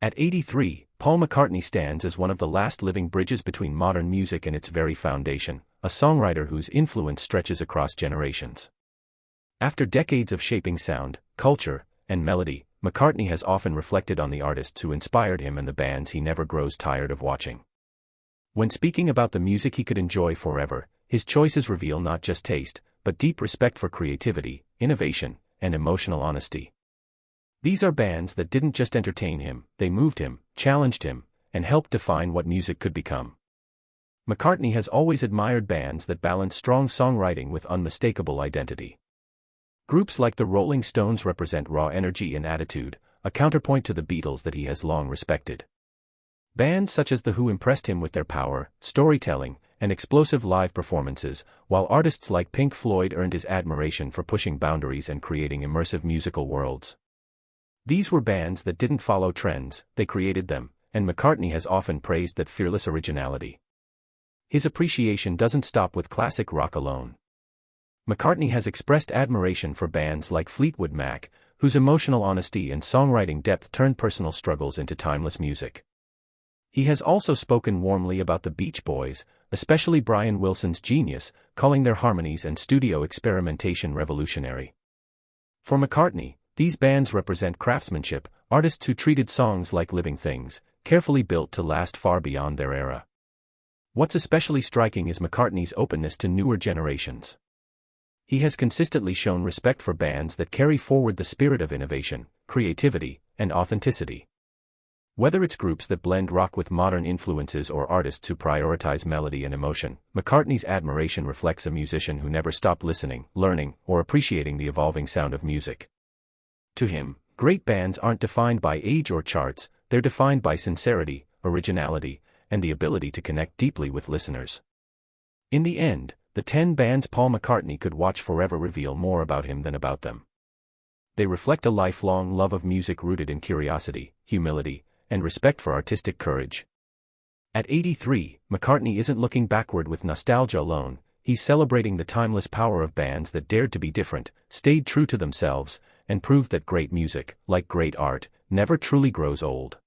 At 83, Paul McCartney stands as one of the last living bridges between modern music and its very foundation, a songwriter whose influence stretches across generations. After decades of shaping sound, culture, and melody, McCartney has often reflected on the artists who inspired him and the bands he never grows tired of watching. When speaking about the music he could enjoy forever, his choices reveal not just taste, but deep respect for creativity, innovation, and emotional honesty. These are bands that didn't just entertain him, they moved him, challenged him, and helped define what music could become. McCartney has always admired bands that balance strong songwriting with unmistakable identity. Groups like the Rolling Stones represent raw energy and attitude, a counterpoint to the Beatles that he has long respected. Bands such as The Who impressed him with their power, storytelling, and explosive live performances, while artists like Pink Floyd earned his admiration for pushing boundaries and creating immersive musical worlds. These were bands that didn't follow trends, they created them, and McCartney has often praised that fearless originality. His appreciation doesn't stop with classic rock alone. McCartney has expressed admiration for bands like Fleetwood Mac, whose emotional honesty and songwriting depth turned personal struggles into timeless music. He has also spoken warmly about the Beach Boys, especially Brian Wilson's genius, calling their harmonies and studio experimentation revolutionary. For McCartney, these bands represent craftsmanship, artists who treated songs like living things, carefully built to last far beyond their era. What's especially striking is McCartney's openness to newer generations. He has consistently shown respect for bands that carry forward the spirit of innovation, creativity, and authenticity. Whether it's groups that blend rock with modern influences or artists who prioritize melody and emotion, McCartney's admiration reflects a musician who never stopped listening, learning, or appreciating the evolving sound of music. To him, great bands aren't defined by age or charts, they're defined by sincerity, originality, and the ability to connect deeply with listeners. In the end, the 10 bands Paul McCartney could watch forever reveal more about him than about them. They reflect a lifelong love of music rooted in curiosity, humility, and respect for artistic courage. At 83, McCartney isn't looking backward with nostalgia alone, he's celebrating the timeless power of bands that dared to be different, stayed true to themselves, and proved that great music, like great art, never truly grows old.